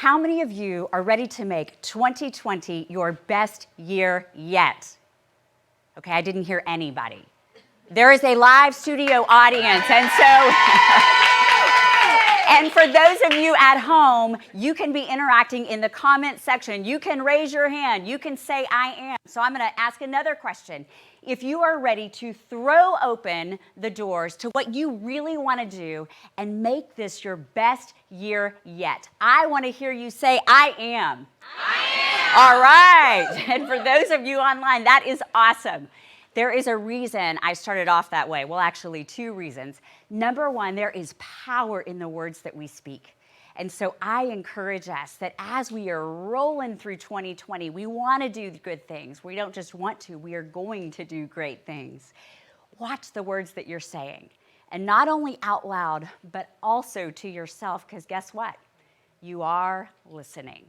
How many of you are ready to make 2020 your best year yet? Okay, I didn't hear anybody. There is a live studio audience, and for those of you at home, you can be interacting in the comment section. You can raise your hand. You can say, I am. So I'm going to ask another question. If you are ready to throw open the doors to what you really want to do and make this your best year yet, I want to hear you say, I am. I am. All right. And for those of you online, that is awesome. There is a reason I started off that way. Well, actually, two reasons. Number one, there is power in the words that we speak. And so I encourage us that as we are rolling through 2020, we want to do good things. We don't just want to, we are going to do great things. Watch the words that you're saying. And not only out loud, but also to yourself, because guess what? You are listening.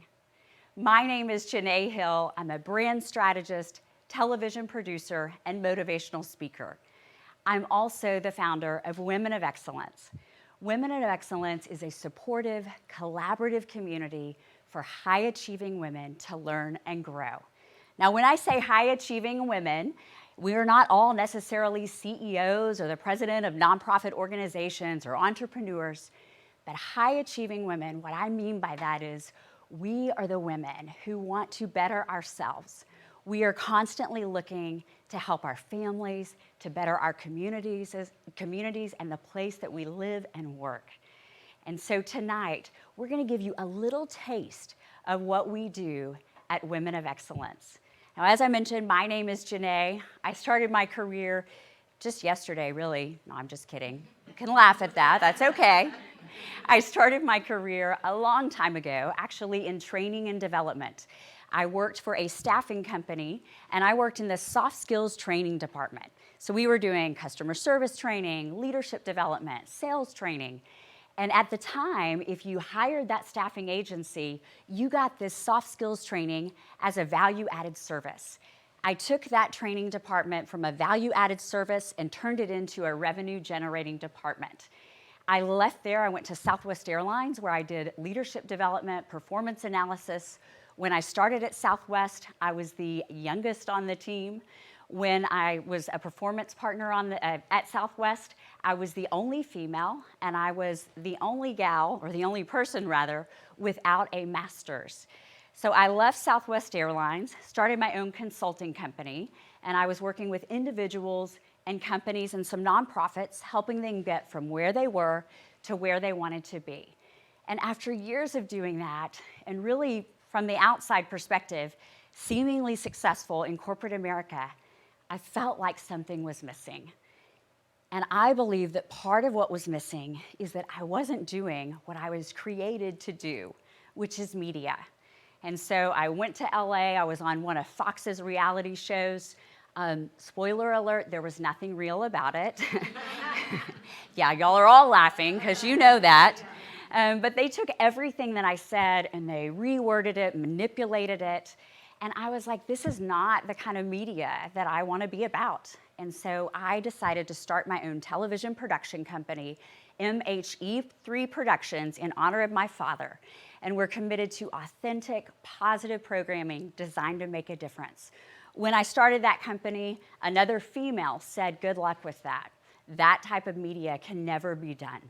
My name is Janeé Hill. I'm a brand strategist, television producer, and motivational speaker. I'm also the founder of Women of Excellence. Women of Excellence is a supportive, collaborative community for high-achieving women to learn and grow. Now, when I say high-achieving women, we are not all necessarily CEOs or the president of nonprofit organizations or entrepreneurs, but high-achieving women, what I mean by that is we are the women who want to better ourselves. We are constantly looking to help our families, to better our communities and the place that we live and work. And so tonight, we're going to give you a little taste of what we do at Women of Excellence. Now, as I mentioned, my name is Janeé. I started my career just yesterday, really. No, I'm just kidding. You can laugh at that. That's okay. I started my career a long time ago, actually in training and development. I worked for a staffing company, and I worked in the soft skills training department. So we were doing customer service training, leadership development, sales training. And at the time, if you hired that staffing agency, you got this soft skills training as a value-added service. I took that training department from a value-added service and turned it into a revenue-generating department. I left there, I went to Southwest Airlines, where I did leadership development, performance analysis. When I started at Southwest, I was the youngest on the team. When I was a performance partner at Southwest, I was the only female, and I was the only gal, or the only person rather, without a master's. So I left Southwest Airlines, started my own consulting company, and I was working with individuals and companies and some nonprofits, helping them get from where they were to where they wanted to be. And after years of doing that, and really from the outside perspective, seemingly successful in corporate America, I felt like something was missing. And I believe that part of what was missing is that I wasn't doing what I was created to do, which is media. And so I went to LA, I was on one of Fox's reality shows. Spoiler alert, there was nothing real about it. Yeah, y'all are all laughing because you know that. But they took everything that I said and they reworded it, manipulated it. And I was like, this is not the kind of media that I want to be about. And so I decided to start my own television production company, MHE3 Productions, in honor of my father. And we're committed to authentic, positive programming designed to make a difference. When I started that company, another female said, good luck with that. That type of media can never be done.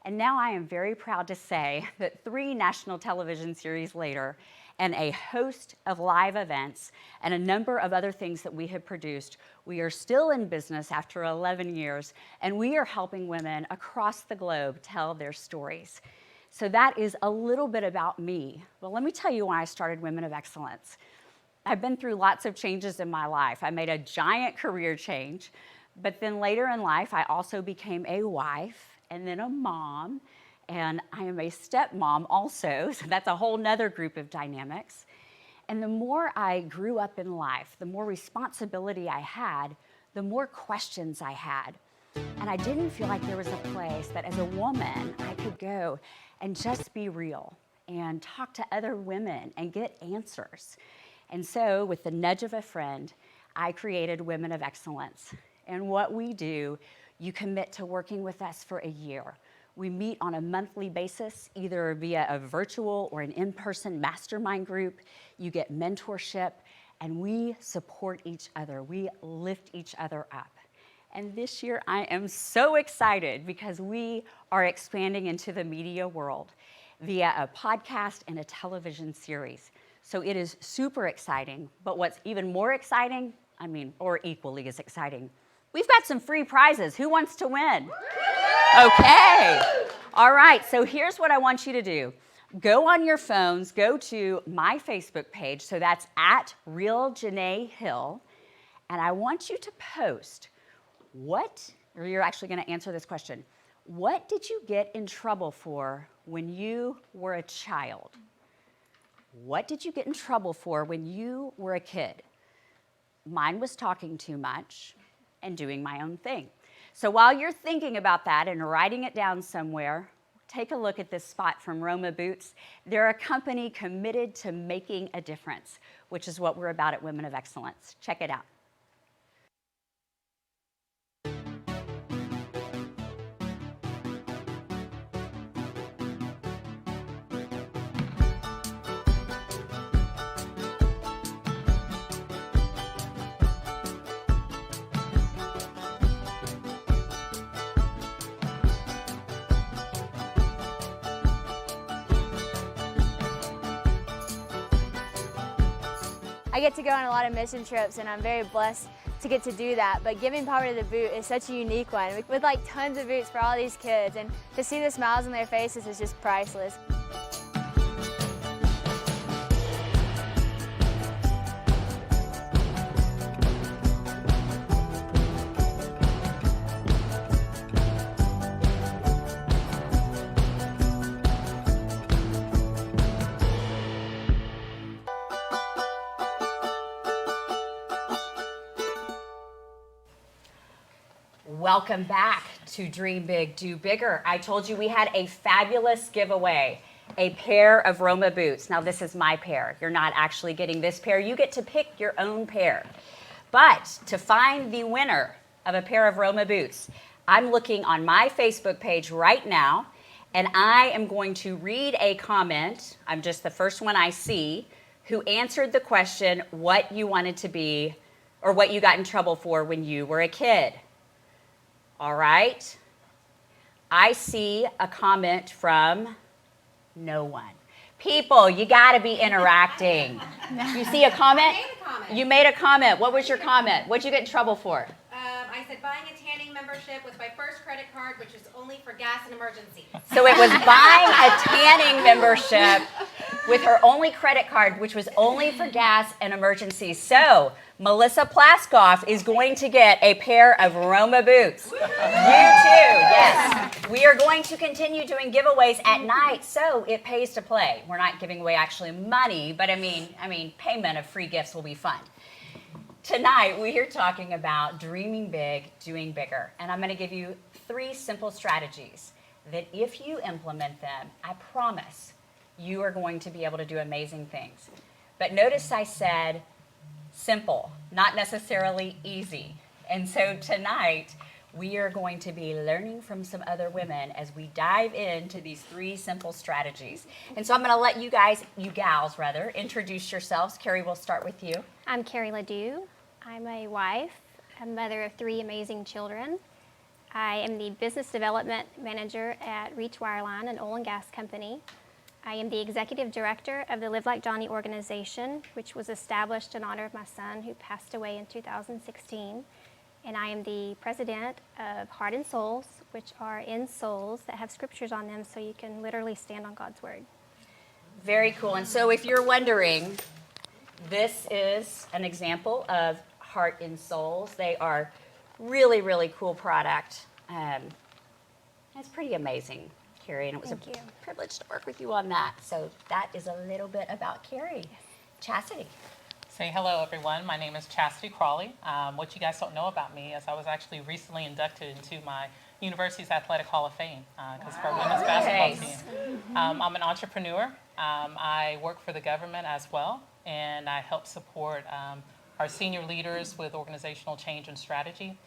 And now I am very proud to say that 3 national television series later, and a host of live events, and a number of other things that we have produced, we are still in business after 11 years, and we are helping women across the globe tell their stories. So that is a little bit about me. Well, let me tell you why I started Women of Excellence. I've been through lots of changes in my life. I made a giant career change, but then later in life, I also became a wife, and then a mom, and I am a stepmom also, so that's a whole nother group of dynamics. And the more I grew up in life, the more responsibility I had, the more questions I had. And I didn't feel like there was a place that as a woman, I could go and just be real and talk to other women and get answers. And so with the nudge of a friend, I created Women of Excellence. And what we do, you commit to working with us for a year. We meet on a monthly basis, either via a virtual or an in-person mastermind group. You get mentorship, and we support each other. We lift each other up. And this year, I am so excited because we are expanding into the media world via a podcast and a television series. So it is super exciting, but what's even more exciting, or equally as exciting, we've got some free prizes. Who wants to win? Okay. All right, so here's what I want you to do. Go on your phones, go to my Facebook page, so that's at Real Janeé Hill, and I want you to post you're actually going to answer this question. What did you get in trouble for when you were a child? What did you get in trouble for when you were a kid? Mine was talking too much and doing my own thing. So while you're thinking about that and writing it down somewhere, take a look at this spot from Roma Boots. They're a company committed to making a difference, which is what we're about at Women of Excellence. Check it out. I get to go on a lot of mission trips, and I'm very blessed to get to do that. But giving Power to the Boot is such a unique one, with like tons of boots for all these kids, and to see the smiles on their faces is just priceless. Welcome back to Dream Big, Do Bigger. I told you we had a fabulous giveaway, a pair of Roma boots. Now this is my pair. You're not actually getting this pair. You get to pick your own pair. But to find the winner of a pair of Roma boots, I'm looking on my Facebook page right now, and I am going to read a comment. I'm just the first one I see who answered the question, what you wanted to be, or what you got in trouble for when you were a kid. All right. I see a comment from no one. People, you got to be interacting. You see a comment? I made a comment. You made a comment. What was your comment? What'd you get in trouble for? I said buying a tanning membership with my first credit card, which is only for gas and emergency. So it was buying a tanning membership with her only credit card, which was only for gas and emergencies. So Melissa Plaskoff is going to get a pair of Roma boots. You too, yes. We are going to continue doing giveaways at night, so it pays to play. We're not giving away actually money, but I mean, payment of free gifts will be fun. Tonight, we are talking about dreaming big, doing bigger. And I'm going to give you 3 simple strategies that if you implement them, I promise you are going to be able to do amazing things. But notice I said simple, not necessarily easy. And so tonight, we are going to be learning from some other women as we dive into these 3 simple strategies. And so I'm going to let you gals, introduce yourselves. Carrie, we'll start with you. I'm Carrie Ledoux. I'm a wife, a mother of 3 amazing children. I am the business development manager at Reach Wireline, an oil and gas company. I am the executive director of the Live Like Johnny organization, which was established in honor of my son who passed away in 2016. And I am the president of Heart and Souls, which are in souls that have scriptures on them so you can literally stand on God's word. Very cool. And so if you're wondering, this is an example of Heart and Souls. They are really, really cool product. It's pretty amazing, Carrie, and it was Thank you. privilege to work with you on that. So that is a little bit about Carrie. Yes. Chastity. Say hello, everyone. My name is Chastity Crawley. What you guys don't know about me is I was actually recently inducted into my university's Athletic Hall of Fame because for our women's basketball team. I'm an entrepreneur. I work for the government as well, and I help support our senior leaders with organizational change and strategy.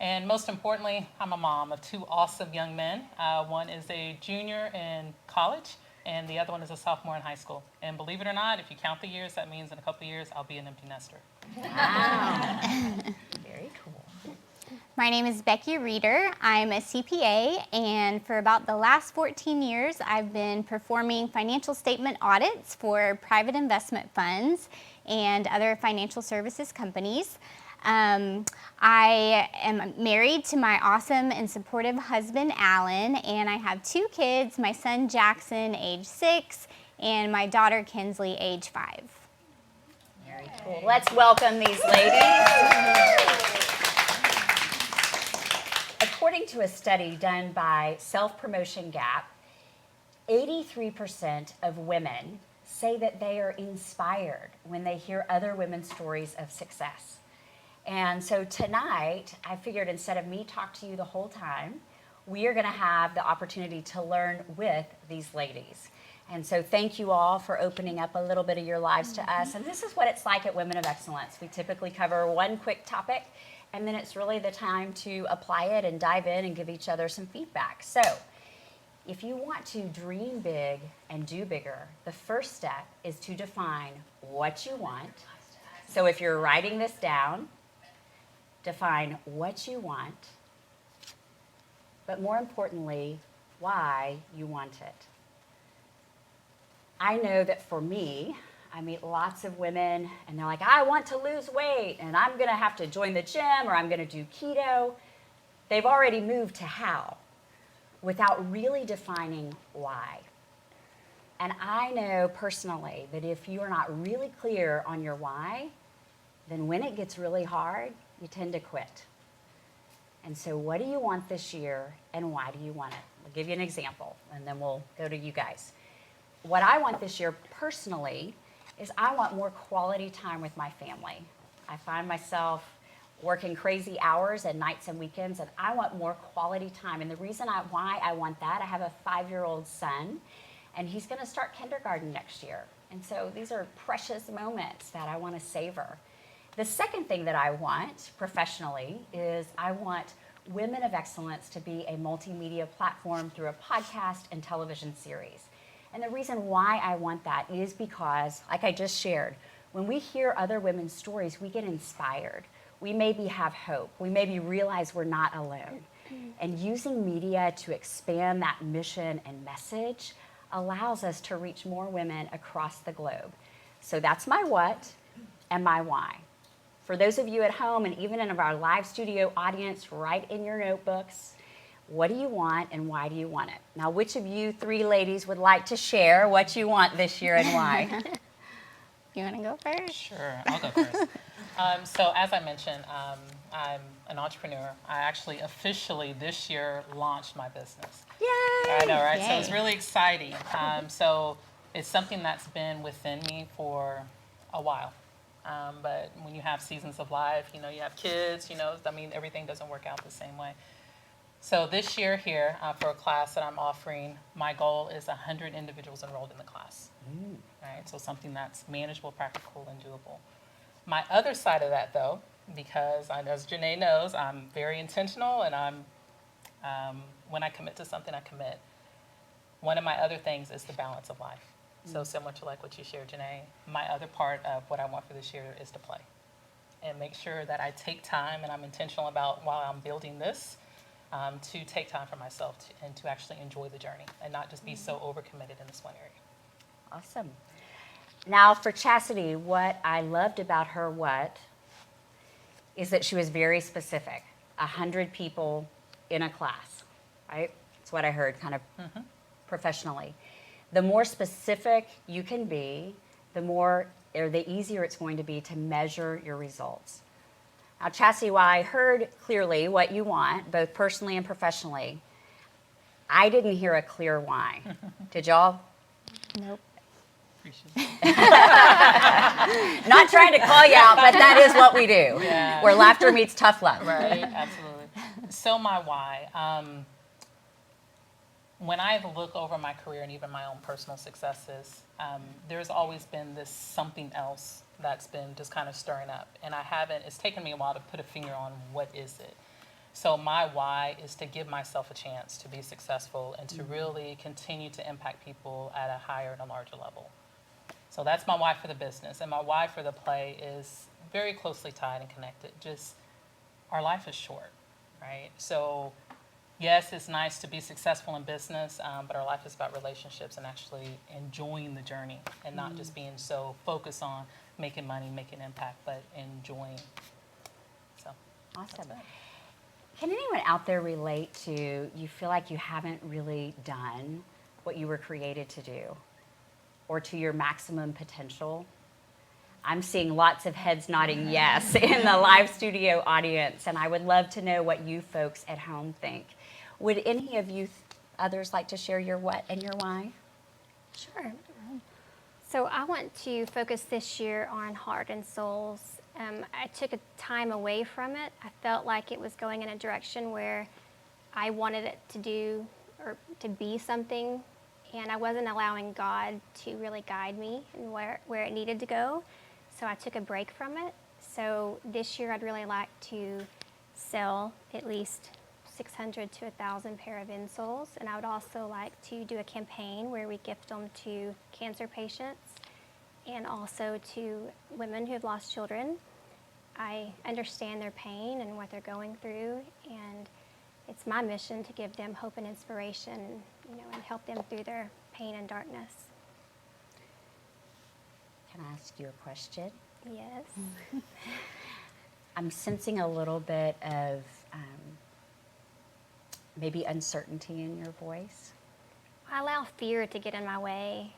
And most importantly, I'm a mom of 2 awesome young men. One is a junior in college, and the other one is a sophomore in high school. And believe it or not, if you count the years, that means in a couple of years, I'll be an empty nester. Wow. Very cool. My name is Becky Reeder. I'm a CPA, and for about the last 14 years, I've been performing financial statement audits for private investment funds and other financial services companies. I am married to my awesome and supportive husband, Alan, and I have 2 kids, my son Jackson, age 6, and my daughter Kinsley, age 5. Very cool. Let's welcome these ladies. According to a study done by Self Promotion Gap, 83% of women say that they are inspired when they hear other women's stories of success. And so tonight, I figured instead of me talk to you the whole time, we are going to have the opportunity to learn with these ladies. And so thank you all for opening up a little bit of your lives to us. And this is what it's like at Women of Excellence. We typically cover one quick topic, and then it's really the time to apply it and dive in and give each other some feedback. So if you want to dream big and do bigger, the first step is to define what you want. So if you're writing this down, define what you want, but more importantly, why you want it. I know that for me, I meet lots of women and they're like, I want to lose weight and I'm gonna have to join the gym or I'm gonna do keto. They've already moved to how without really defining why. And I know personally that if you are not really clear on your why, then when it gets really hard, you tend to quit. And so what do you want this year and why do you want it? I'll give you an example and then we'll go to you guys. What I want this year personally is I want more quality time with my family. I find myself working crazy hours and nights and weekends, and I want more quality time. And the reason why I want that, I have a 5-year-old son, and he's gonna start kindergarten next year. And so these are precious moments that I wanna savor. The second thing that I want professionally is I want Women of Excellence to be a multimedia platform through a podcast and television series. And the reason why I want that is because, like I just shared, when we hear other women's stories, we get inspired. We maybe have hope. We maybe realize we're not alone. And using media to expand that mission and message allows us to reach more women across the globe. So that's my what and my why. For those of you at home and even in our live studio audience, write in your notebooks, what do you want and why do you want it? Now, which of you 3 ladies would like to share what you want this year and why? You want to go first? Sure, I'll go first. So as I mentioned, I'm an entrepreneur. I actually officially this year launched my business. Yay! I know, right? Yay. So it's really exciting. So it's something that's been within me for a while. But when you have seasons of life, you have kids, I mean, everything doesn't work out the same way. So this year here, for a class that I'm offering, my goal is 100 individuals enrolled in the class. Right? So something that's manageable, practical, and doable. My other side of that, though, because as Janeé knows, I'm very intentional, and when I commit to something, I commit. One of my other things is the balance of life. So similar to like what you shared, Janeé, my other part of what I want for this year is to play and make sure that I take time and I'm intentional about while I'm building this to take time for myself and to actually enjoy the journey and not just be so overcommitted in this one area. Awesome. Now for Chastity, what I loved about her is that she was very specific. 100 people in a class, right? That's what I heard kind of professionally. The more specific you can be, the easier it's going to be to measure your results. Now, Chastity, while I heard clearly what you want, both personally and professionally, I didn't hear a clear why. Did y'all? Nope. Not trying to call you out, but that is what we do. Yeah. Where laughter meets tough love. Right, absolutely. So my why. When I look over my career and even my own personal successes, there's always been this something else that's been just kind of stirring up. And it's taken me a while to put a finger on what is it. So my why is to give myself a chance to be successful and to really continue to impact people at a higher and a larger level. So that's my why for the business. And my why for the play is very closely tied and connected. Just our life is short, right? So yes, it's nice to be successful in business, but our life is about relationships and actually enjoying the journey and not just being so focused on making money, making impact, but enjoying. So Awesome. Can anyone out there relate to, you feel like you haven't really done what you were created to do or to your maximum potential? I'm seeing lots of heads nodding yes in the live studio audience, and I would love to know what you folks at home think. Would any of you others like to share your what and your why? Sure. So I want to focus this year on heart and souls. I took a time away from it. I felt like it was going in a direction where I wanted it to do or to be something, and I wasn't allowing God to really guide me in where it needed to go. So I took a break from it. So this year I'd really like to sell at least 600 to 1,000 pair of insoles, and I would also like to do a campaign where we gift them to cancer patients and also to women who have lost children. I understand their pain and what they're going through, and it's my mission to give them hope and inspiration, and help them through their pain and darkness. Can I ask you a question? Yes. I'm sensing a little bit of maybe uncertainty in your voice. I allow fear to get in my way.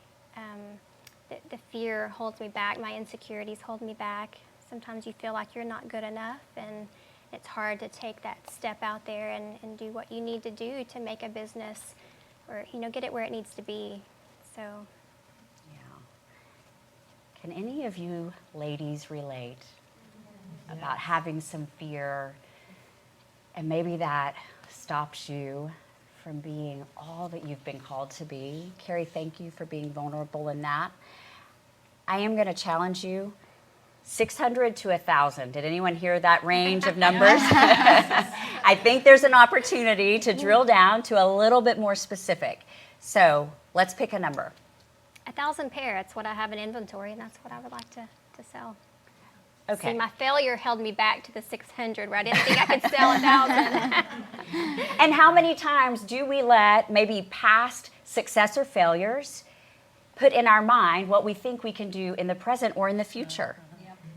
The fear holds me back. My insecurities hold me back. Sometimes you feel like you're not good enough, and it's hard to take that step out there and do what you need to do to make a business or, get it where it needs to be. So. Yeah. Can any of you ladies relate about having some fear, and maybe that stops you from being all that you've been called to be? Carrie, thank you for being vulnerable in that. I am going to challenge you. 600 to 1,000. Did anyone hear that range of numbers? I think there's an opportunity to drill down to a little bit more specific. So let's pick a number. 1,000 pair, that's what I have in inventory, and that's what I would like to sell. Okay. See, my failure held me back to the 600, where I didn't think I could sell 1,000. And how many times do we let maybe past success or failures put in our mind what we think we can do in the present or in the future?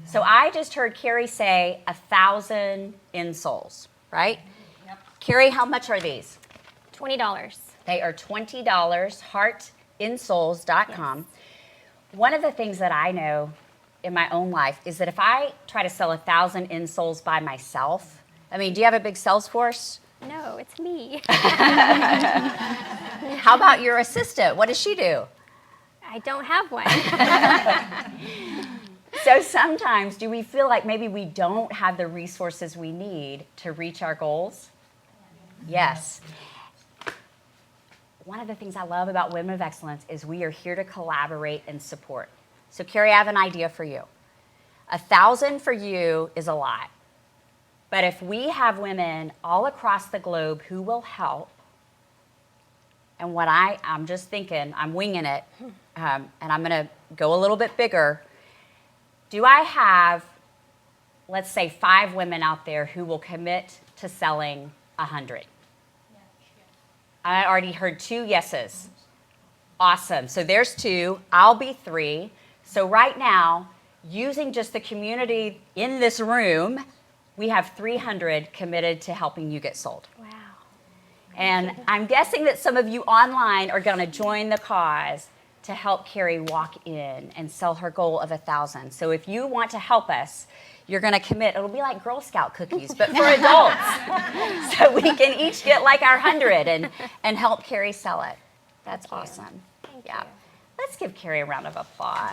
So I just heard Carrie say 1,000 insoles, right? Yep. Carrie, how much are these? $20. They are $20, heartinsoles.com. Yes. One of the things that I know in my own life is that if I try to sell 1,000 insoles by myself, I mean, do you have a big sales force? No, it's me. How about your assistant? What does she do? I don't have one. So sometimes, do we feel like maybe we don't have the resources we need to reach our goals? Yes. One of the things I love about Women of Excellence is we are here to collaborate and support. So Carrie, I have an idea for you. 1,000 for you is a lot. But if we have women all across the globe who will help, and what I'm just thinking, I'm winging it, and I'm going to go a little bit bigger. Do I have, let's say, 5 women out there who will commit to selling 100? I already heard 2 yeses. Awesome. So there's 2. I'll be 3. So right now, using just the community in this room, we have 300 committed to helping you get sold. Wow. And I'm guessing that some of you online are going to join the cause to help Carrie walk in and sell her goal of 1,000. So if you want to help us, you're going to commit. It'll be like Girl Scout cookies, but for adults. So we can each get like our 100 and help Carrie sell it. That's awesome. Thank Yeah. you. Let's give Carrie a round of applause.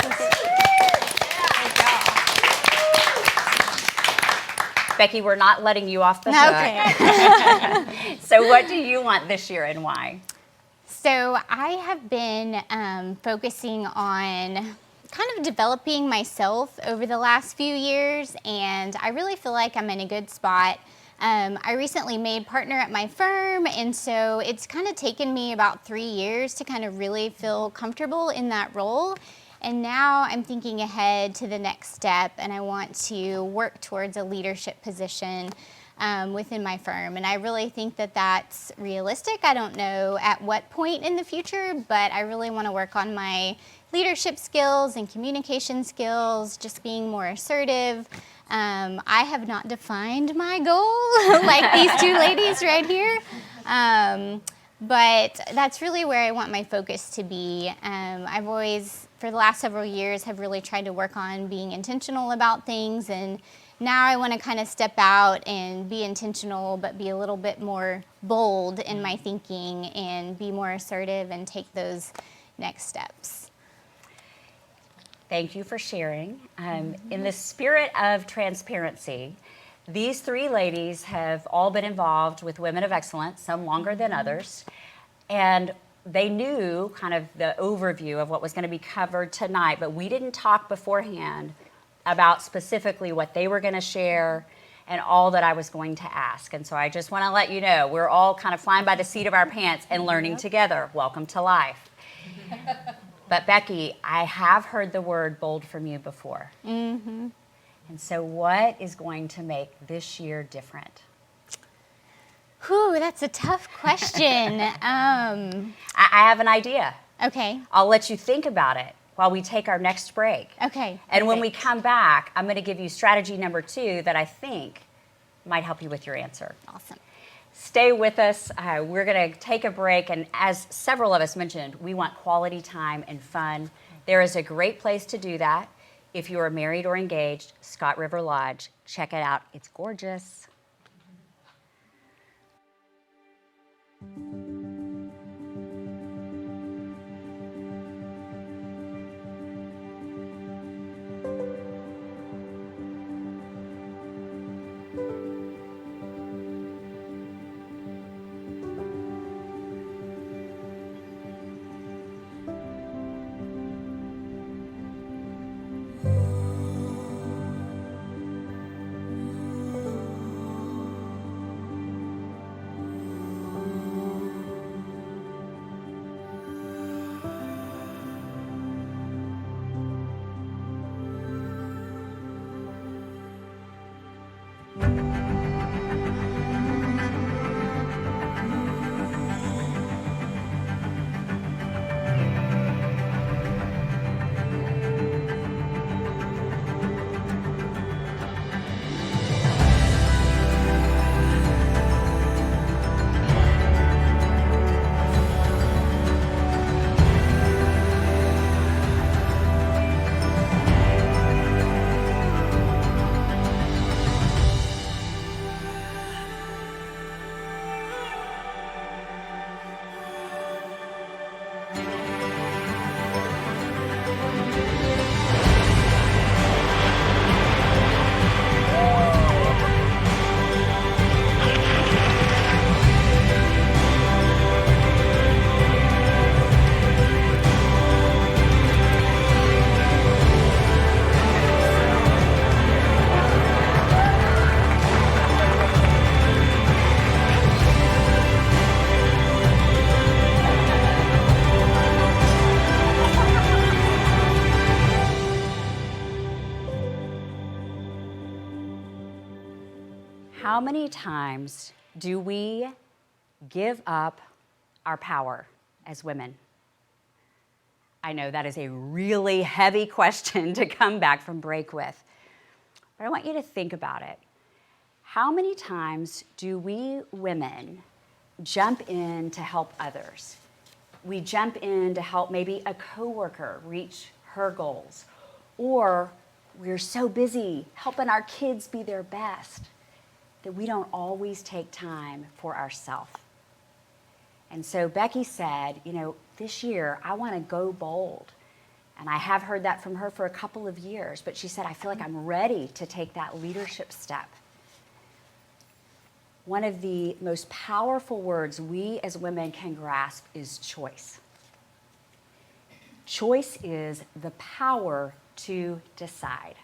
Becky, we're not letting you off the hook. Okay. So what do you want this year and why? So I have been focusing on kind of developing myself over the last few years, and I really feel like I'm in a good spot. I recently made partner at my firm, and so it's kind of taken me about 3 years to kind of really feel comfortable in that role. And now I'm thinking ahead to the next step, and I want to work towards a leadership position within my firm. And I really think that that's realistic. I don't know at what point in the future, but I really want to work on my leadership skills and communication skills, just being more assertive. I have not defined my goal like these two ladies right here. But that's really where I want my focus to be. I've always, for the last several years, have really tried to work on being intentional about things, and now I want to kind of step out and be intentional, but be a little bit more bold in my thinking and be more assertive and take those next steps. Thank you for sharing. In the spirit of transparency, these three ladies have all been involved with Women of Excellence, some longer than others, and they knew kind of the overview of what was going to be covered tonight, but we didn't talk beforehand about specifically what they were going to share and all that I was going to ask. And so I just want to let you know, we're all kind of flying by the seat of our pants and learning together. Welcome to life. But Becky, I have heard the word bold from you before. Mm-hmm. And so what is going to make this year different? Whew, that's a tough question. I have an idea. Okay. I'll let you think about it while we take our next break. Okay. And when we come back, I'm going to give you strategy number 2 that I think might help you with your answer. Awesome. Stay with us. We're going to take a break. And as several of us mentioned, we want quality time and fun. There is a great place to do that. If you are married or engaged, Scott River Lodge. Check it out. It's gorgeous. How many times do we give up our power as women? I know that is a really heavy question to come back from break with, but I want you to think about it. How many times do we women jump in to help others? We jump in to help maybe a coworker reach her goals, or we're so busy helping our kids be their best that we don't always take time for ourselves. And so Becky said, this year I want to go bold. And I have heard that from her for a couple of years, but she said, I feel like I'm ready to take that leadership step. One of the most powerful words we as women can grasp is choice. Choice is the power to decide.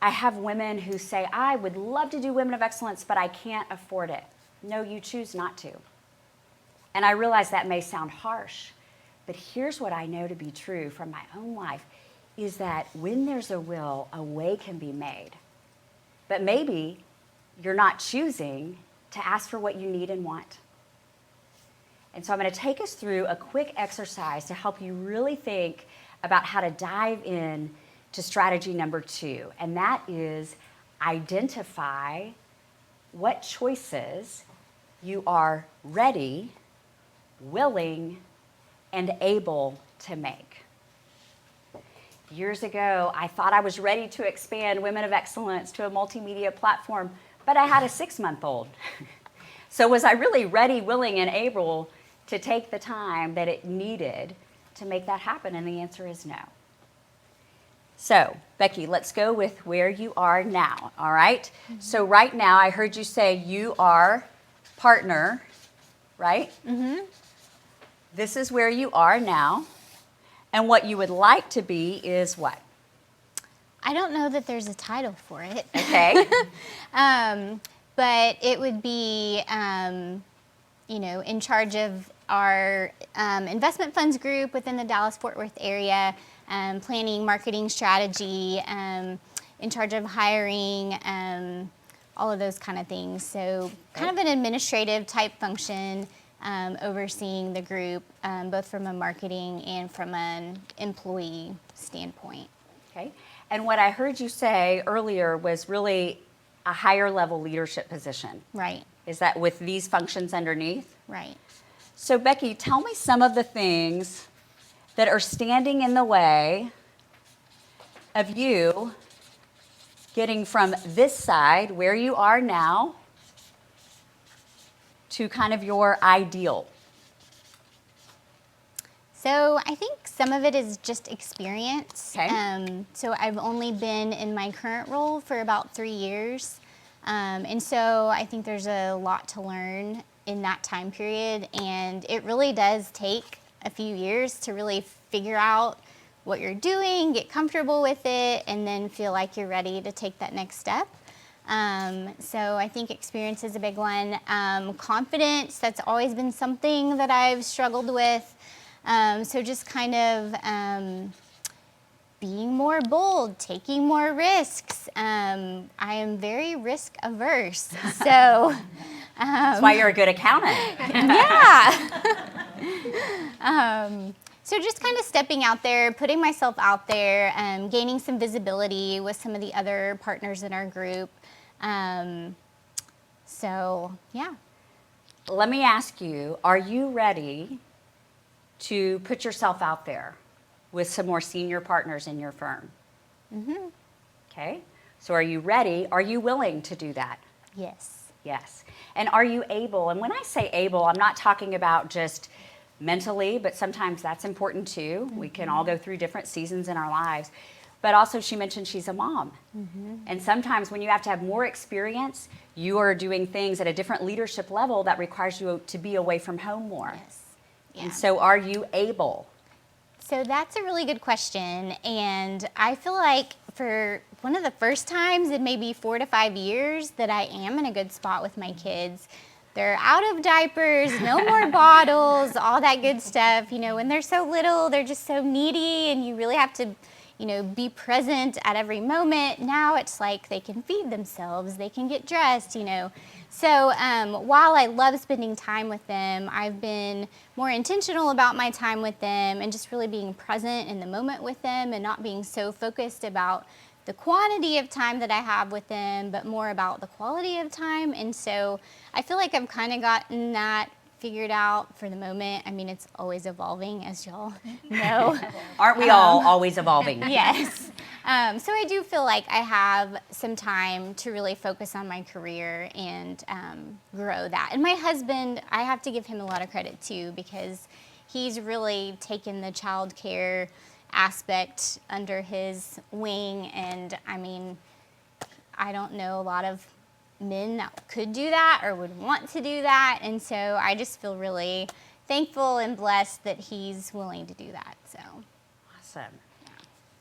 I have women who say, I would love to do Women of Excellence, but I can't afford it. No, you choose not to. And I realize that may sound harsh, but here's what I know to be true from my own life, is that when there's a will, a way can be made. But maybe you're not choosing to ask for what you need and want. And so I'm going to take us through a quick exercise to help you really think about how to dive in to strategy number 2, and that is identify what choices you are ready, willing, and able to make. Years ago, I thought I was ready to expand Women of Excellence to a multimedia platform, but I had a 6-month-old. So was I really ready, willing, and able to take the time that it needed to make that happen? And the answer is no. So, Becky, let's go with where you are now, all right? Mm-hmm. So right now, I heard you say you are partner, right? Mm-hmm. This is where you are now. And what you would like to be is what? I don't know that there's a title for it. Okay. But it would be, in charge of our investment funds group within the Dallas-Fort Worth area, planning, marketing strategy, in charge of hiring, all of those kind of things. So kind of an administrative type function, overseeing the group, both from a marketing and from an employee standpoint. Okay. And what I heard you say earlier was really a higher level leadership position. Right. Is that with these functions underneath? Right. So Becky, tell me some of the things that are standing in the way of you getting from this side, where you are now, to kind of your ideal. So I think some of it is just experience. Okay. So I've only been in my current role for about 3 years. And so I think there's a lot to learn in that time period. And it really does take a few years to really figure out what you're doing, get comfortable with it, and then feel like you're ready to take that next step. So I think experience is a big one. Confidence, that's always been something that I've struggled with. So just kind of being more bold, taking more risks. I am very risk averse. So that's why you're a good accountant. Yeah. So just kind of stepping out there, putting myself out there, gaining some visibility with some of the other partners in our group. So, yeah. Let me ask you, are you ready to put yourself out there with some more senior partners in your firm? Mm-hmm. Okay. So are you ready? Are you willing to do that? Yes. Yes. And are you able? And when I say able, I'm not talking about just mentally, but sometimes that's important too. Mm-hmm. We can all go through different seasons in our lives. But also she mentioned she's a mom. Mm-hmm. And sometimes when you have to have more experience, you are doing things at a different leadership level that requires you to be away from home more. Yes. Yeah. And so are you able? So that's a really good question. And I feel like for one of the first times in maybe 4 to 5 years that I am in a good spot with my kids. They're out of diapers, no more bottles, all that good stuff. You know, when they're so little, they're just so needy and you really have to, be present at every moment. Now it's like they can feed themselves, they can get dressed, So while I love spending time with them, I've been more intentional about my time with them and just really being present in the moment with them and not being so focused about the quantity of time that I have with them, but more about the quality of time. And so I feel like I've kind of gotten that figured out for the moment. I mean, it's always evolving, as y'all know. Aren't we all always evolving? Yes. So I do feel like I have some time to really focus on my career and grow that. And my husband, I have to give him a lot of credit too, because he's really taken the child care aspect under his wing. And I mean, I don't know a lot of men that could do that or would want to do that. And so I just feel really thankful and blessed that he's willing to do that. So awesome.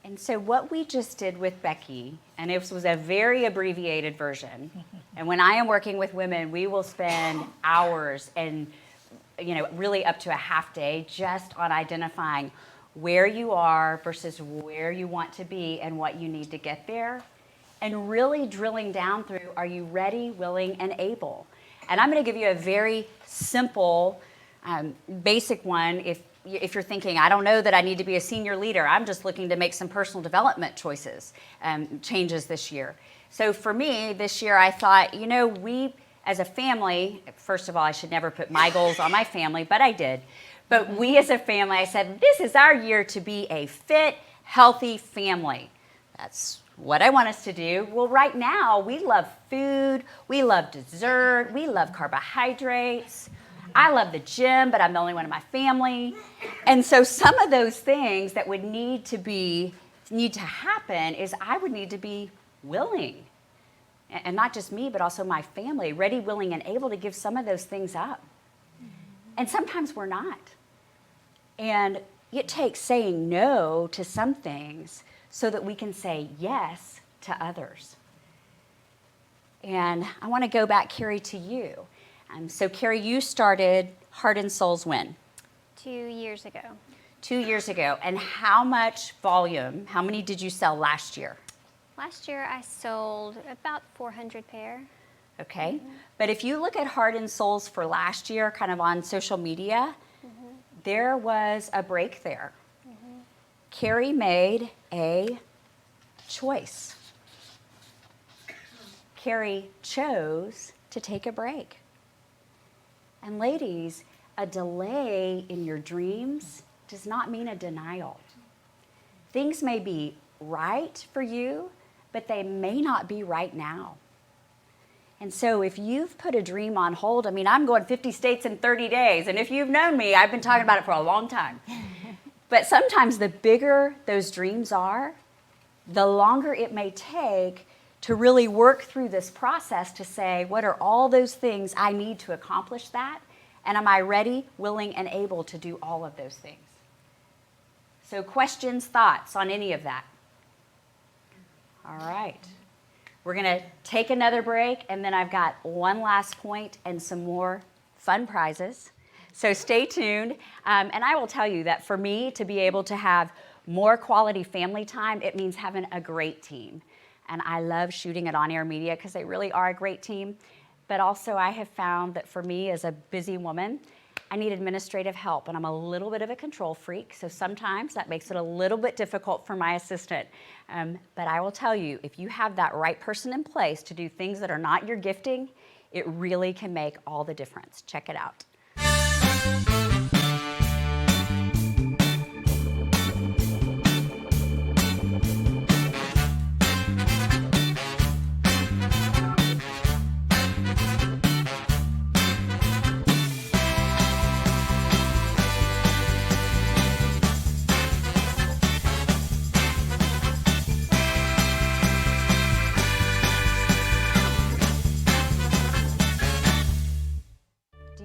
And so what we just did with Becky, and it was a very abbreviated version, and when I am working with women, we will spend hours and really up to a half day just on identifying where you are versus where you want to be and what you need to get there, and really drilling down through, are you ready, willing, and able? And I'm going to give you a very simple, basic one. If you're thinking, I don't know that I need to be a senior leader, I'm just looking to make some personal development choices, changes this year. So for me, this year, I thought, we as a family, first of all, I should never put my goals on my family, but I did. But we as a family, I said, this is our year to be a fit, healthy family. That's what I want us to do. Well, right now, we love food, we love dessert, we love carbohydrates. I love the gym, but I'm the only one in my family. And so some of those things that would need to happen is I would need to be willing. And not just me, but also my family, ready, willing, and able to give some of those things up. And sometimes we're not. And it takes saying no to some things so that we can say yes to others. And I want to go back, Carrie, to you. So, Carrie, you started Heart and Souls when? 2 years ago. 2 years ago. And how much volume, how many did you sell last year? Last year I sold about 400 pair. Okay. But if you look at Heart and Souls for last year, kind of on social media, there was a break there. Carrie made a choice. Carrie chose to take a break. And ladies, a delay in your dreams does not mean a denial. Things may be right for you, but they may not be right now. And so if you've put a dream on hold, I'm going 50 states in 30 days, and if you've known me, I've been talking about it for a long time. But sometimes the bigger those dreams are, the longer it may take to really work through this process to say, what are all those things I need to accomplish that? And am I ready, willing, and able to do all of those things? So questions, thoughts on any of that? All right. We're going to take another break, and then I've got one last point and some more fun prizes. So stay tuned. And I will tell you that for me to be able to have more quality family time, it means having a great team. And I love shooting at On Air Media because they really are a great team. But also I have found that for me as a busy woman, I need administrative help, and I'm a little bit of a control freak, so sometimes that makes it a little bit difficult for my assistant. But I will tell you, if you have that right person in place to do things that are not your gifting, it really can make all the difference. Check it out.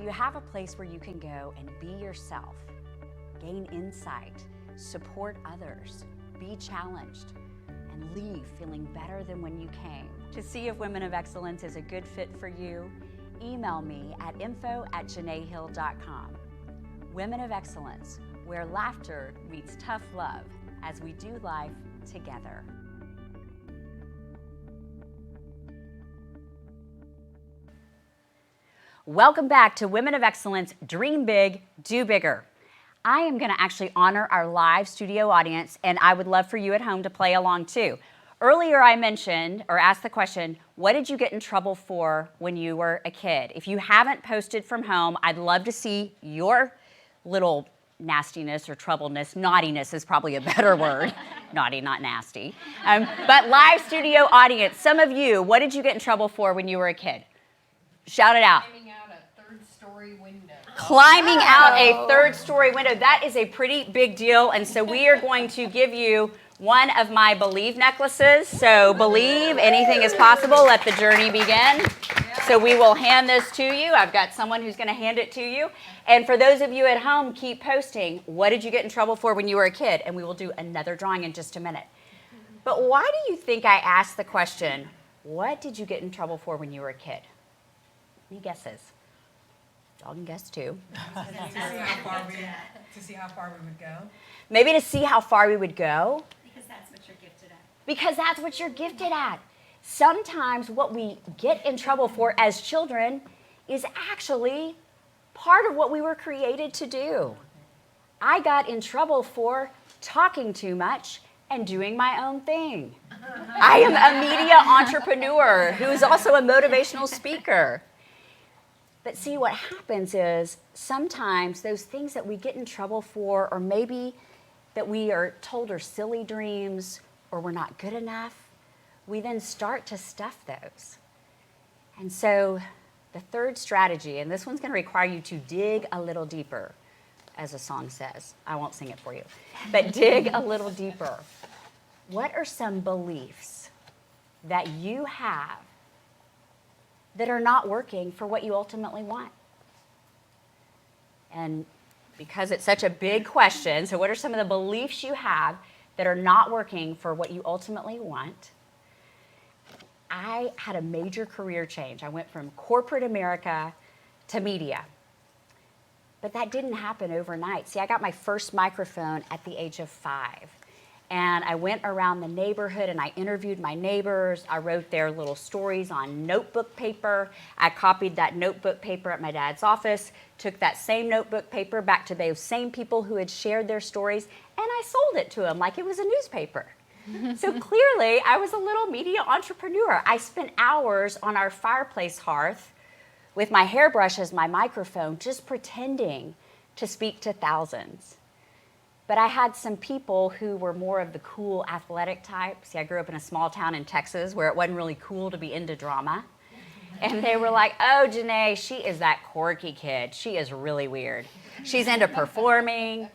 Have a place where you can go and be yourself, gain insight, support others, be challenged, and leave feeling better than when you came. To see if Women of Excellence is a good fit for you, email me at info@janeehill.com. Women of Excellence, where laughter meets tough love as we do life together. Welcome back to Women of Excellence, Dream Big, Do Bigger. I am going to actually honor our live studio audience, and I would love for you at home to play along too. Earlier I mentioned or asked the question, what did you get in trouble for when you were a kid? If you haven't posted from home, I'd love to see your little nastiness or troubleness. Naughtiness is probably a better word. Naughty, not nasty. But live studio audience, some of you, what did you get in trouble for when you were a kid? Shout it out. Climbing out a third-story window. Climbing out a third-story window. That is a pretty big deal, and so we are going to give you one of my Believe necklaces. So believe anything is possible. Let the journey begin. So we will hand this to you. I've got someone who's going to hand it to you. And for those of you at home, keep posting. What did you get in trouble for when you were a kid? And we will do another drawing in just a minute. But why do you think I asked the question, what did you get in trouble for when you were a kid? Any guesses? Y'all can guess too. To see how far we would go. Maybe to see how far we would go. Because that's what you're gifted at. Because that's what you're gifted at. Sometimes what we get in trouble for as children is actually part of what we were created to do. I got in trouble for talking too much and doing my own thing. I am a media entrepreneur who is also a motivational speaker. But see, what happens is sometimes those things that we get in trouble for, or maybe that we are told are silly dreams or we're not good enough, we then start to stuff those. And so the third strategy, and this one's going to require you to dig a little deeper, as the song says. I won't sing it for you, but dig a little deeper. What are some beliefs that you have that are not working for what you ultimately want? And because it's such a big question, so what are some of the beliefs you have that are not working for what you ultimately want? I had a major career change. I went from corporate America to media. But that didn't happen overnight. See, I got my first microphone at the age of 5. And I went around the neighborhood and I interviewed my neighbors. I wrote their little stories on notebook paper. I copied that notebook paper at my dad's office, took that same notebook paper back to those same people who had shared their stories, and I sold it to them like it was a newspaper. So clearly, I was a little media entrepreneur. I spent hours on our fireplace hearth with my hairbrush as my microphone, just pretending to speak to thousands. But I had some people who were more of the cool athletic type. See, I grew up in a small town in Texas where it wasn't really cool to be into drama. And they were like, oh, Janeé, she is that quirky kid. She is really weird. She's into performing.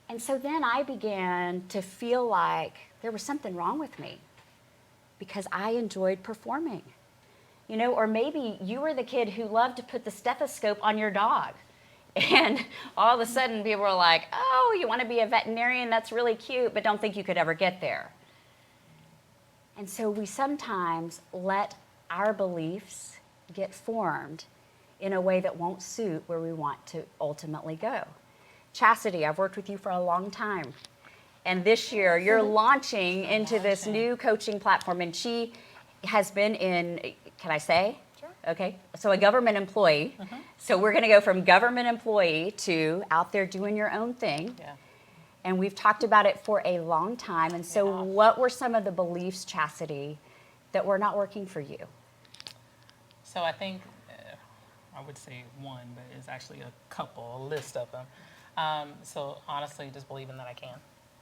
And so then I began to feel like there was something wrong with me because I enjoyed performing. You know, or maybe you were the kid who loved to put the stethoscope on your dog. And all of a sudden people were like, oh, you want to be a veterinarian? That's really cute, but don't think you could ever get there. And so we sometimes let our beliefs get formed in a way that won't suit where we want to ultimately go. Chastity, I've worked with you for a long time. And this year, you're launching into this new coaching platform. And she has been in, can I say? Sure. Okay, so a government employee. So we're going to go from government employee to out there doing your own thing. Yeah. And we've talked about it for a long time. And so what were some of the beliefs, Chastity, that were not working for you? So I think, I would say one, but it's actually a couple, a list of them. So honestly, just believing that I can.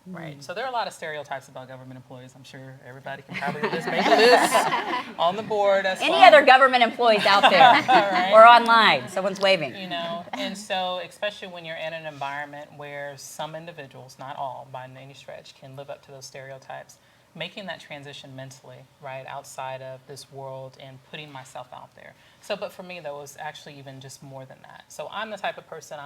Right. So there are a lot of stereotypes about government employees. I'm sure everybody can probably make a list on the board. That's Any fine. other government employees out there Right. or online? Someone's waving. You know, and so especially when you're in an environment where some individuals, not all by any stretch, can live up to those stereotypes, making that transition mentally, right, outside of this world and putting myself out there. So, but for me, that was actually even just more than that. So I'm the type of person,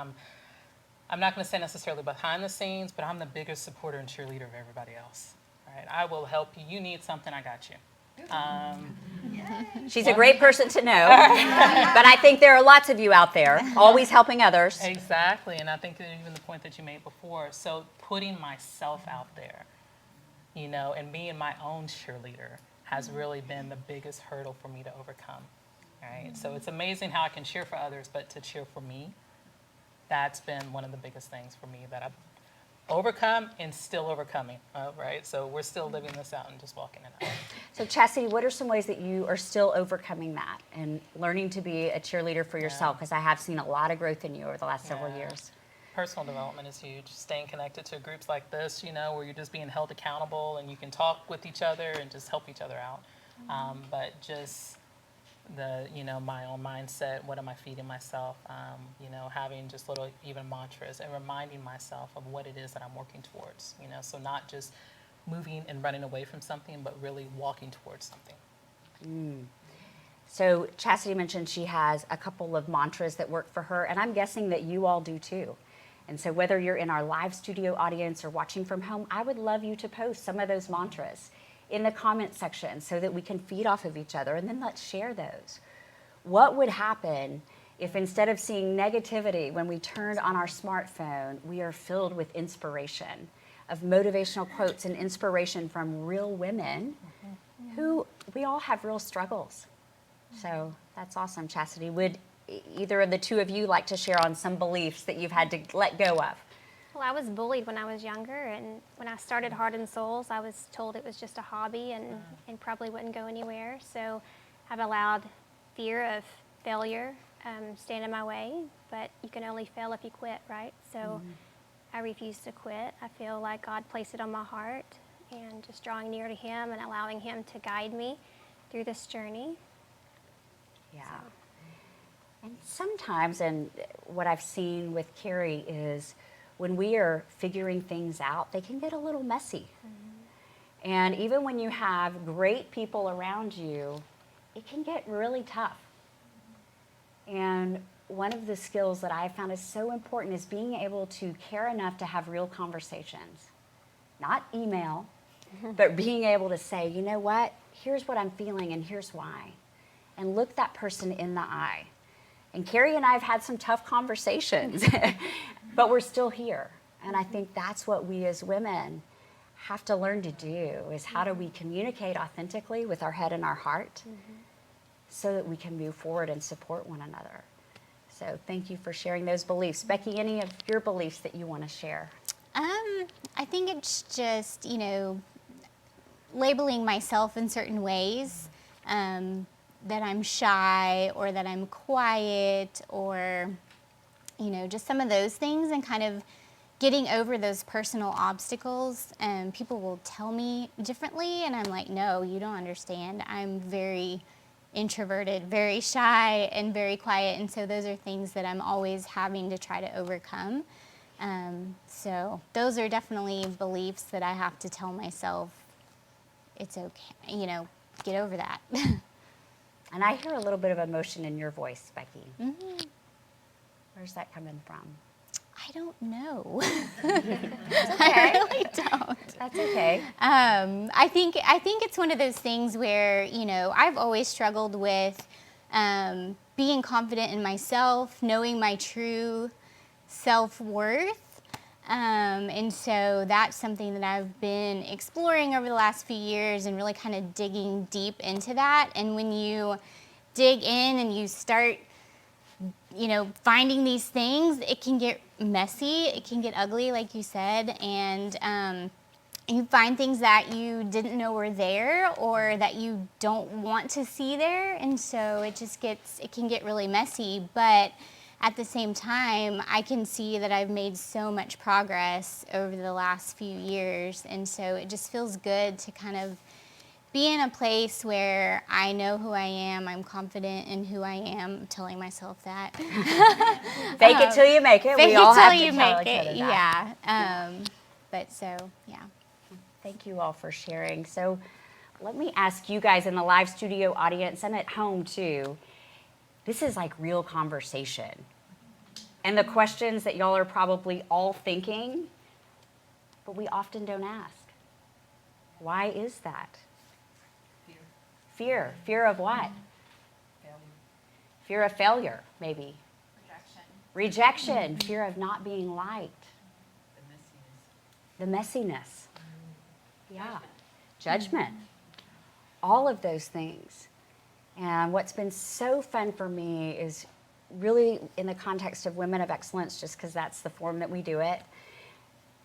I'm not going to say necessarily behind the scenes, but I'm the biggest supporter and cheerleader of everybody else. Right? I will help you. You need something, I got you. She's a great person to know, but I think there are lots of you out there always helping others. Exactly, and I think that even the point that you made before, so putting myself out there, you know, and being my own cheerleader has really been the biggest hurdle for me to overcome. Right? So it's amazing how I can cheer for others, but to cheer for me, that's been one of the biggest things for me that I've overcome and still overcoming, right? So we're still living this out and just walking it out. So Chastity, what are some ways that you are still overcoming that and learning to be a cheerleader for yourself? Because I have seen a lot of growth in you over the last several years. Personal development is huge. Staying connected to groups like this, you know, where you're just being held accountable and you can talk with each other and just help each other out. But just the, you know, my own mindset, what am I feeding myself, you know, having just little even mantras and reminding myself of what it is that I'm working towards, you know, so not just moving and running away from something, but really walking towards something. So Chastity mentioned she has a couple of mantras that work for her, and I'm guessing that you all do too. And so whether you're in our live studio audience or watching from home, I would love you to post some of those mantras in the comment section so that we can feed off of each other, and then let's share those. What would happen if instead of seeing negativity when we turned on our smartphone, we are filled with inspiration, of motivational quotes and inspiration from real women who we all have real struggles. So that's awesome. Chastity, would either of the two of you like to share on some beliefs that you've had to let go of? Well, I was bullied when I was younger, and when I started Heart and Souls, I was told it was just a hobby and probably wouldn't go anywhere. So I've allowed fear of failure stand in my way, but you can only fail if you quit, right? So I refuse to quit. I feel like God placed it on my heart, and just drawing near to Him and allowing Him to guide me through this journey. Yeah. And sometimes, and what I've seen with Carrie is when we are figuring things out, they can get a little messy. And even when you have great people around you, it can get really tough. And one of the skills that I found is so important is being able to care enough to have real conversations. Not email, but being able to say, you know what, here's what I'm feeling and here's why. And look that person in the eye. And Carrie and I have had some tough conversations, but we're still here. And I think that's what we as women have to learn to do, is how do we communicate authentically with our head and our heart so that we can move forward and support one another. So thank you for sharing those beliefs. Becky, any of your beliefs that you want to share? I think it's just, labeling myself in certain ways, that I'm shy or that I'm quiet or, just some of those things, and kind of getting over those personal obstacles. And people will tell me differently, and I'm like, no, you don't understand. I'm very introverted, very shy, and very quiet. And so those are things that I'm always having to try to overcome. So those are definitely beliefs that I have to tell myself, it's okay, get over that. And I hear a little bit of emotion in your voice, Becky. Where's that coming from? I don't know. That's okay. I really don't. That's okay. I think it's one of those things where, I've always struggled with being confident in myself, knowing my true self-worth. And so that's something that I've been exploring over the last few years and really kind of digging deep into that. And when you dig in and you start, finding these things, it can get messy, it can get ugly, like you said, and you find things that you didn't know were there or that you don't want to see there, and so it can get really messy. But at the same time, I can see that I've made so much progress over the last few years, and so it just feels good to kind of be in a place where I know who I am, I'm confident in who I am. I'm telling myself that. Fake it till you make it. Fake We it all till have to you tell make each other it, that. yeah. But so, yeah. Thank you all for sharing. So let me ask you guys in the live studio audience and at home too, this is like real conversation. And the questions that y'all are probably all thinking, but we often don't ask. Why is that? Fear. Fear of what? Failure. Fear of failure, maybe. Rejection. Fear of not being liked. The messiness. Yeah. Judgment. All of those things. And what's been so fun for me is really in the context of Women of Excellence, just because that's the form that we do it,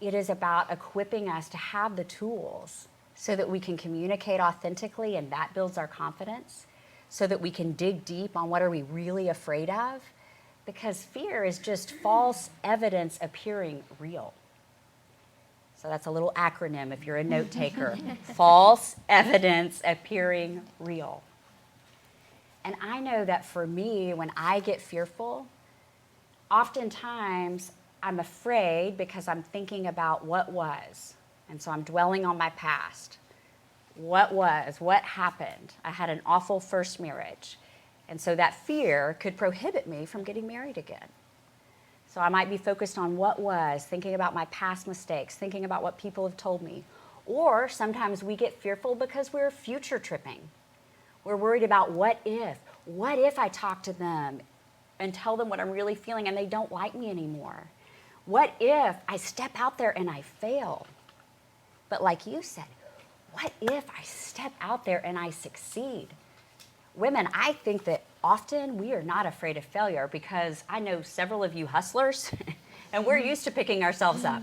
it is about equipping us to have the tools so that we can communicate authentically, and that builds our confidence, so that we can dig deep on what are we really afraid of, because fear is just false evidence appearing real. So that's a little acronym if you're a note taker. False evidence appearing real. And I know that for me, when I get fearful, oftentimes I'm afraid because I'm thinking about what was. And so I'm dwelling on my past. What was? What happened? I had an awful first marriage. And so that fear could prohibit me from getting married again. So I might be focused on what was, thinking about my past mistakes, thinking about what people have told me. Or sometimes we get fearful because we're future tripping. We're worried about what if I talk to them and tell them what I'm really feeling and they don't like me anymore? What if I step out there and I fail? But like you said, what if I step out there and I succeed? Women, I think that often we are not afraid of failure because I know several of you hustlers and we're used to picking ourselves up.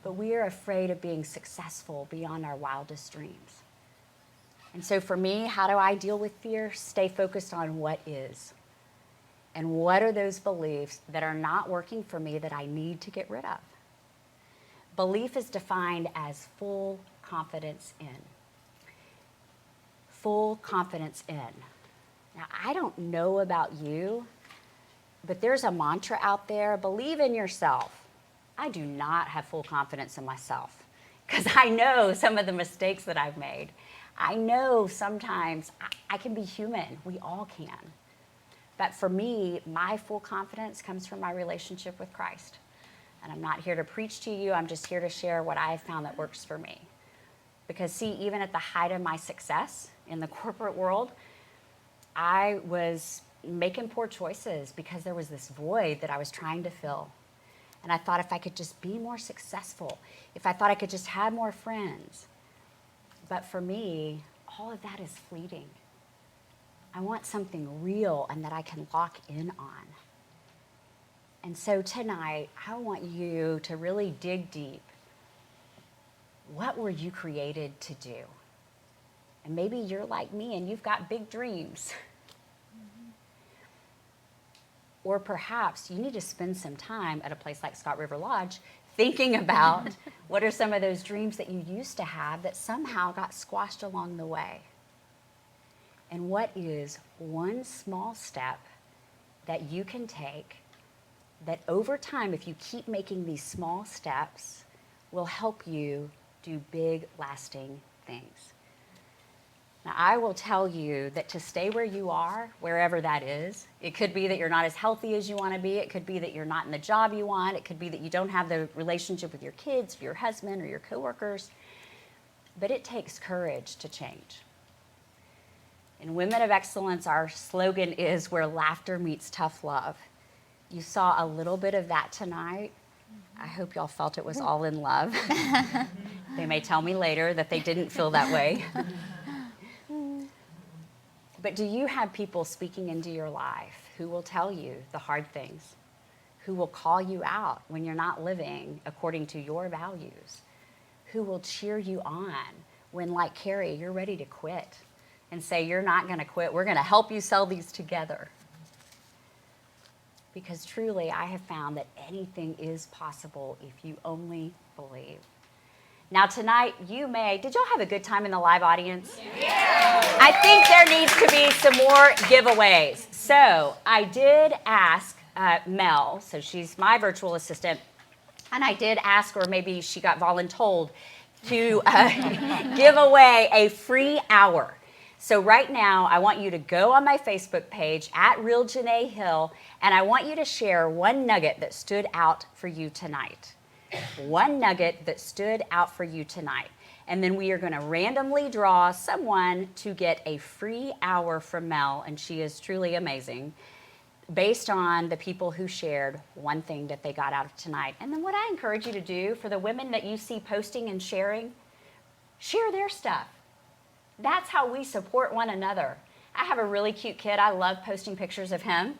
But we are afraid of being successful beyond our wildest dreams. And so for me, how do I deal with fear? Stay focused on what is. And what are those beliefs that are not working for me that I need to get rid of? Belief is defined as full confidence in. Full confidence in. Now, I don't know about you, but there's a mantra out there, believe in yourself. I do not have full confidence in myself because I know some of the mistakes that I've made. I know sometimes I can be human. We all can. But for me, my full confidence comes from my relationship with Christ. And I'm not here to preach to you. I'm just here to share what I have found that works for me. Because see, even at the height of my success in the corporate world, I was making poor choices because there was this void that I was trying to fill. And I thought if I could just be more successful, if I thought I could just have more friends. But for me, all of that is fleeting. I want something real and that I can lock in on. And so tonight, I want you to really dig deep. What were you created to do? And maybe you're like me and you've got big dreams. Or perhaps you need to spend some time at a place like Scott River Lodge thinking about what are some of those dreams that you used to have that somehow got squashed along the way. And what is one small step that you can take that over time, if you keep making these small steps, will help you do big, lasting things. Now, I will tell you that to stay where you are, wherever that is, it could be that you're not as healthy as you want to be. It could be that you're not in the job you want. It could be that you don't have the relationship with your kids, your husband, or your coworkers. But it takes courage to change. In Women of Excellence, our slogan is where laughter meets tough love. You saw a little bit of that tonight. I hope y'all felt it was all in love. They may tell me later that they didn't feel that way. But do you have people speaking into your life who will tell you the hard things, who will call you out when you're not living according to your values, who will cheer you on when, like Carrie, you're ready to quit and say, you're not going to quit. We're going to help you sell these together. Because truly, I have found that anything is possible if you only believe. Now tonight, did y'all have a good time in the live audience? Yeah. I think there needs to be some more giveaways. So I did ask Mel, so she's my virtual assistant, and I did ask her, maybe she got voluntold, to give away a free hour. So right now, I want you to go on my Facebook page, @Real Janeé Hill, and I want you to share one nugget that stood out for you tonight. One nugget that stood out for you tonight. And then we are going to randomly draw someone to get a free hour from Mel, and she is truly amazing, based on the people who shared one thing that they got out of tonight. And then what I encourage you to do for the women that you see posting and sharing, share their stuff. That's how we support one another. I have a really cute kid. I love posting pictures of him,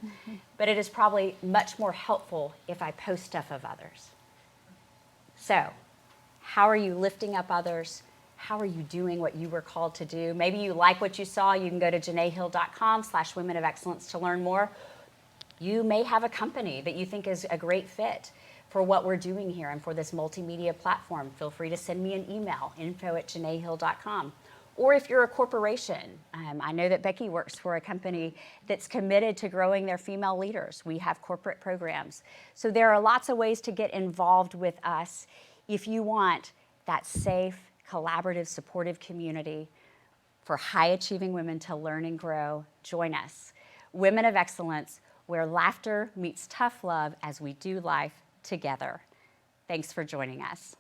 but it is probably much more helpful if I post stuff of others. So, how are you lifting up others? How are you doing what you were called to do? Maybe you like what you saw. You can go to janeehill.com/Women of Excellence to learn more. You may have a company that you think is a great fit for what we're doing here and for this multimedia platform. Feel free to send me an email, info@janeehill.com. Or if you're a corporation, I know that Becky works for a company that's committed to growing their female leaders. We have corporate programs. So there are lots of ways to get involved with us if you want that safe, collaborative, supportive community for high-achieving women to learn and grow, join us. Women of Excellence, where laughter meets tough love as we do life together. Thanks for joining us.